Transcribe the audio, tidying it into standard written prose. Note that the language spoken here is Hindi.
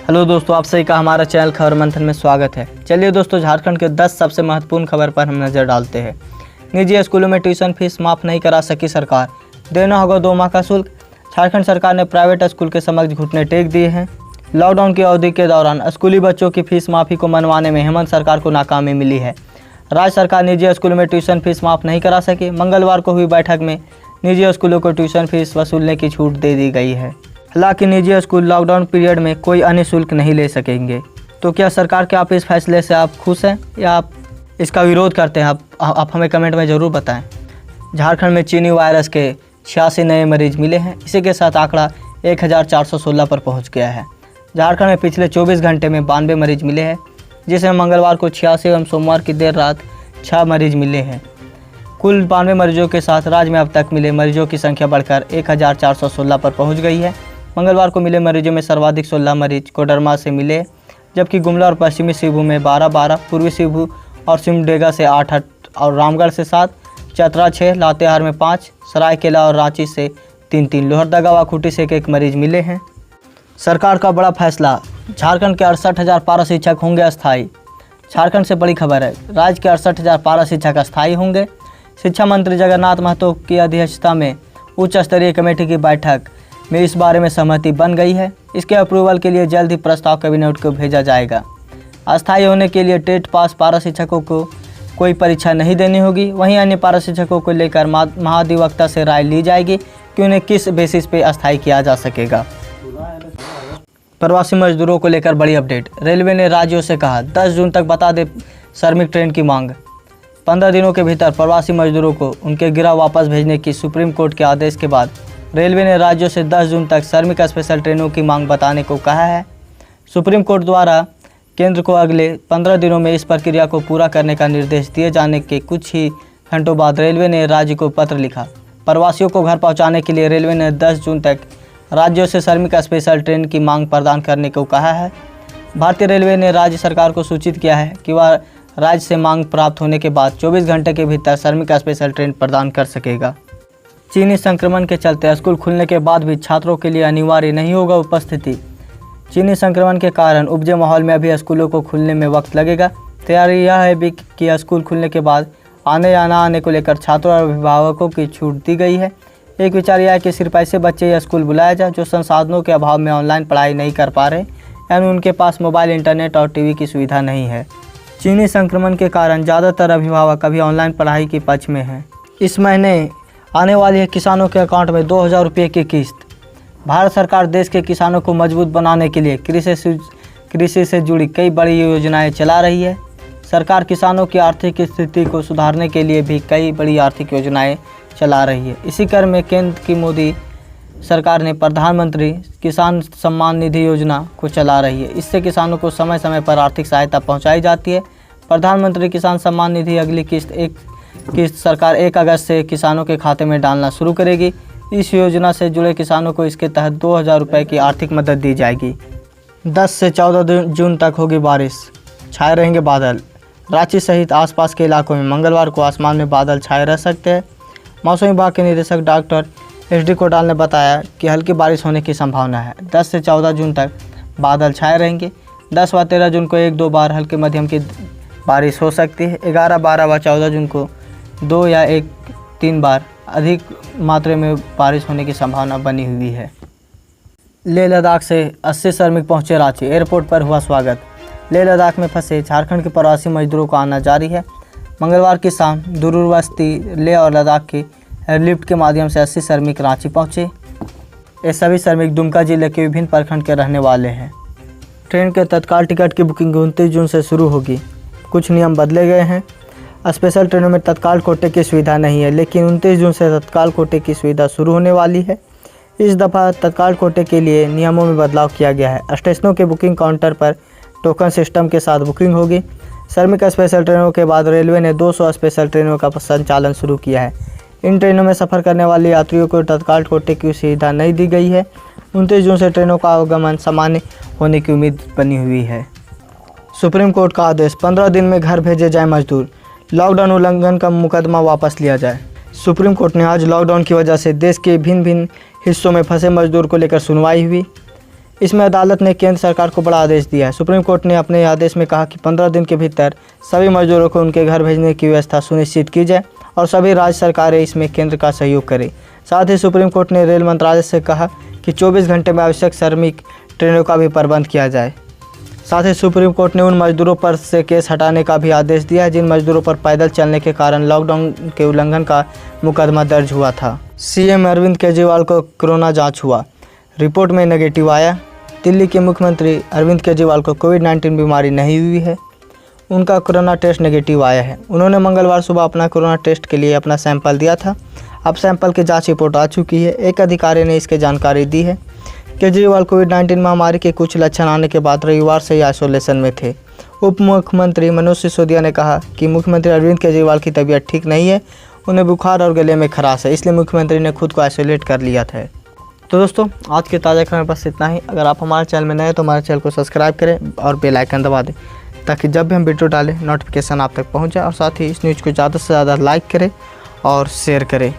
हेलो दोस्तों, आप सभी का हमारा चैनल खबर मंथन में स्वागत है। चलिए दोस्तों, झारखंड के 10 सबसे महत्वपूर्ण खबर पर हम नज़र डालते हैं। निजी स्कूलों में ट्यूशन फीस माफ़ नहीं करा सकी सरकार, देना होगा 2 माह का शुल्क। झारखंड सरकार ने प्राइवेट स्कूल के समक्ष घुटने टेक दिए हैं। लॉकडाउन की अवधि के दौरान स्कूली बच्चों की फीस माफ़ी को मनवाने में हेमंत सरकार को नाकामी मिली है। राज्य सरकार निजी स्कूलों में ट्यूशन फीस माफ़ नहीं करा सकी। मंगलवार को हुई बैठक में निजी स्कूलों को ट्यूशन फीस वसूलने की छूट दे दी गई है। हालांकि निजी स्कूल लॉकडाउन पीरियड में कोई अन्य शुल्क नहीं ले सकेंगे। तो क्या सरकार के आप इस फैसले से आप खुश हैं या आप इसका विरोध करते हैं? आप हमें कमेंट में ज़रूर बताएं। झारखंड में चीनी वायरस के 86 नए मरीज मिले हैं। इसी के साथ आंकड़ा 1416 पर पहुंच गया है। झारखंड में पिछले 24 घंटे में 92 मरीज मिले हैं, जिसमें मंगलवार को 86 एवं सोमवार की देर रात 6 मरीज मिले हैं। कुल 92 मरीजों के साथ राज्य में अब तक मिले मरीजों की संख्या बढ़कर 1416 पर पहुँच गई है। मंगलवार को मिले मरीजों में सर्वाधिक 16 मरीज कोडरमा से मिले, जबकि गुमला और पश्चिमी सिंहभूम में 12-12, पूर्वी सिंहभूम और सिमडेगा से 8 और रामगढ़ से 7, चतरा 6, लातेहार में 5, सरायकेला और रांची से 3-3, लोहरदगा व खूंटी से 1 मरीज मिले हैं। सरकार का बड़ा फैसला, झारखंड के 68,000 पारा शिक्षक होंगे अस्थायी। झारखंड से बड़ी खबर है, राज्य के 68,000 पारा शिक्षक अस्थायी होंगे। शिक्षा मंत्री जगन्नाथ महतो की अध्यक्षता में उच्च स्तरीय कमेटी की बैठक में इस बारे में सहमति बन गई है। इसके अप्रूवल के लिए जल्द ही प्रस्ताव कैबिनेट को भेजा जाएगा। अस्थायी होने के लिए टेट पास पारा शिक्षकों को कोई परीक्षा नहीं देनी होगी। वहीं अन्य पारा शिक्षकों को लेकर महाधिवक्ता से राय ली जाएगी कि उन्हें किस बेसिस पे अस्थायी किया जा सकेगा। प्रवासी मजदूरों को लेकर बड़ी अपडेट, रेलवे ने राज्यों से कहा 10 जून तक बता दे श्रमिक ट्रेन की मांग। 15 दिनों के भीतर प्रवासी मजदूरों को उनके गिरह वापस भेजने की सुप्रीम कोर्ट के आदेश के बाद रेलवे ने राज्यों से 10 जून तक श्रमिक स्पेशल ट्रेनों की मांग बताने को कहा है। सुप्रीम कोर्ट द्वारा केंद्र को अगले 15 दिनों में इस प्रक्रिया को पूरा करने का निर्देश दिए जाने के कुछ ही घंटों बाद रेलवे ने राज्य को पत्र लिखा। प्रवासियों को घर पहुंचाने के लिए रेलवे ने 10 जून तक राज्यों से श्रमिक स्पेशल ट्रेन की मांग प्रदान करने को कहा है। भारतीय रेलवे ने राज्य सरकार को सूचित किया है कि वह राज्य से मांग प्राप्त होने के बाद 24 घंटे के भीतर श्रमिक स्पेशल ट्रेन प्रदान कर सकेगा। चीनी संक्रमण के चलते स्कूल खुलने के बाद भी छात्रों के लिए अनिवार्य नहीं होगा उपस्थिति। चीनी संक्रमण के कारण उपजे माहौल में अभी स्कूलों को खुलने में वक्त लगेगा। तैयारी यह है भी कि स्कूल खुलने के बाद आने या ना आने को लेकर छात्रों और अभिभावकों की छूट दी गई है। एक विचार यह है कि सिर्फ ऐसे बच्चे या स्कूल बुलाया जाए जो संसाधनों के अभाव में ऑनलाइन पढ़ाई नहीं कर पा रहे, यानी उनके पास मोबाइल, इंटरनेट और टीवी की सुविधा नहीं है। चीनी संक्रमण के कारण ज़्यादातर अभिभावक अभी ऑनलाइन पढ़ाई के पक्ष में हैं। इस महीने आने वाली है किसानों के अकाउंट में 2,000 रुपये की किस्त। भारत सरकार देश के किसानों को मजबूत बनाने के लिए कृषि से जुड़ी कई बड़ी योजनाएं चला रही है। सरकार किसानों की आर्थिक स्थिति को सुधारने के लिए भी कई बड़ी आर्थिक योजनाएं चला रही है। इसी क्रम में केंद्र की मोदी सरकार ने प्रधानमंत्री किसान सम्मान निधि योजना को चला रही है। इससे किसानों को समय समय पर आर्थिक सहायता पहुँचाई जाती है। प्रधानमंत्री किसान सम्मान निधि अगली किस्त सरकार 1 अगस्त से किसानों के खाते में डालना शुरू करेगी। इस योजना से जुड़े किसानों को इसके तहत 2,000 रुपये की आर्थिक मदद दी जाएगी। 10 से 14 जून तक होगी बारिश, छाए रहेंगे बादल। रांची सहित आसपास के इलाकों में मंगलवार को आसमान में बादल छाए रह सकते हैं। मौसम विभाग के निदेशक डॉक्टर SD कोडाल ने बताया कि हल्की बारिश होने की संभावना है। 10 से 14 जून तक बादल छाए रहेंगे। 10 व 13 जून को 1-2 बार हल्के मध्यम की बारिश हो सकती है। 11, 12 व 14 जून को 2 या 3 बार अधिक मात्रा में बारिश होने की संभावना बनी हुई है। लेह लद्दाख से 80 श्रमिक पहुंचे रांची, एयरपोर्ट पर हुआ स्वागत। लेह लद्दाख में फंसे झारखंड के प्रवासी मजदूरों का आना जारी है। मंगलवार की शाम दूरवर्ती लेह और लद्दाख की एयरलिफ्ट के माध्यम से 80 श्रमिक रांची पहुंचे। ये सभी श्रमिक दुमका जिले के विभिन्न प्रखंड के रहने वाले हैं। ट्रेन के तत्काल टिकट की बुकिंग 29 जून से शुरू होगी। कुछ नियम बदले गए हैं। स्पेशल ट्रेनों में तत्काल कोटे की सुविधा नहीं है, लेकिन 29 जून से तत्काल कोटे की सुविधा शुरू होने वाली है। इस दफ़ा तत्काल कोटे के लिए नियमों में बदलाव किया गया है। स्टेशनों के बुकिंग काउंटर पर टोकन सिस्टम के साथ बुकिंग होगी। श्रमिक स्पेशल ट्रेनों के बाद रेलवे ने 200 स्पेशल ट्रेनों का संचालन शुरू किया है। इन ट्रेनों में सफ़र करने वाले यात्रियों को तत्काल कोटे की सुविधा नहीं दी गई है। 29 जून से ट्रेनों का आवागमन सामान्य होने की उम्मीद बनी हुई है। सुप्रीम कोर्ट का आदेश, 15 दिन में घर भेजे जाए मजदूर, लॉकडाउन उल्लंघन का मुकदमा वापस लिया जाए। सुप्रीम कोर्ट ने आज लॉकडाउन की वजह से देश के भिन्न हिस्सों में फंसे मजदूर को लेकर सुनवाई हुई। इसमें अदालत ने केंद्र सरकार को बड़ा आदेश दिया है। सुप्रीम कोर्ट ने अपने आदेश में कहा कि 15 दिन के भीतर सभी मजदूरों को उनके घर भेजने की व्यवस्था सुनिश्चित की जाए और सभी राज्य सरकारें इसमें केंद्र का सहयोग करें। साथ ही सुप्रीम कोर्ट ने रेल मंत्रालय से कहा कि 24 घंटे में आवश्यक श्रमिक ट्रेनों का भी प्रबंध किया जाए। साथ ही सुप्रीम कोर्ट ने उन मजदूरों पर से केस हटाने का भी आदेश दिया है जिन मजदूरों पर पैदल चलने के कारण लॉकडाउन के उल्लंघन का मुकदमा दर्ज हुआ था। सीएम अरविंद केजरीवाल को कोरोना जांच हुआ, रिपोर्ट में नेगेटिव आया। दिल्ली के मुख्यमंत्री अरविंद केजरीवाल को कोविड-19 बीमारी नहीं हुई है, उनका कोरोना टेस्ट नेगेटिव आया है। उन्होंने मंगलवार सुबह अपना कोरोना टेस्ट के लिए अपना सैंपल दिया था। अब सैंपल की जांच रिपोर्ट आ चुकी है। एक अधिकारी ने इसकी जानकारी दी है। केजरीवाल कोविड-19 महामारी के कुछ लक्षण आने के बाद रविवार से ही आइसोलेशन में थे। उप मुख्यमंत्री मनोज सिसोदिया ने कहा कि मुख्यमंत्री अरविंद केजरीवाल की तबीयत ठीक नहीं है, उन्हें बुखार और गले में खराश है, इसलिए मुख्यमंत्री ने खुद को आइसोलेट कर लिया था। तो दोस्तों, आज के ताज़ा खबर बस इतना ही। अगर आप हमारे चैनल में नए हैं तो हमारे चैनल को सब्सक्राइब करें और बेल आइकन दबा दें ताकि जब भी हम वीडियो डालें नोटिफिकेशन आप तक पहुंच जाए। और साथ ही इस न्यूज़ को ज़्यादा से ज़्यादा लाइक करें और शेयर करें।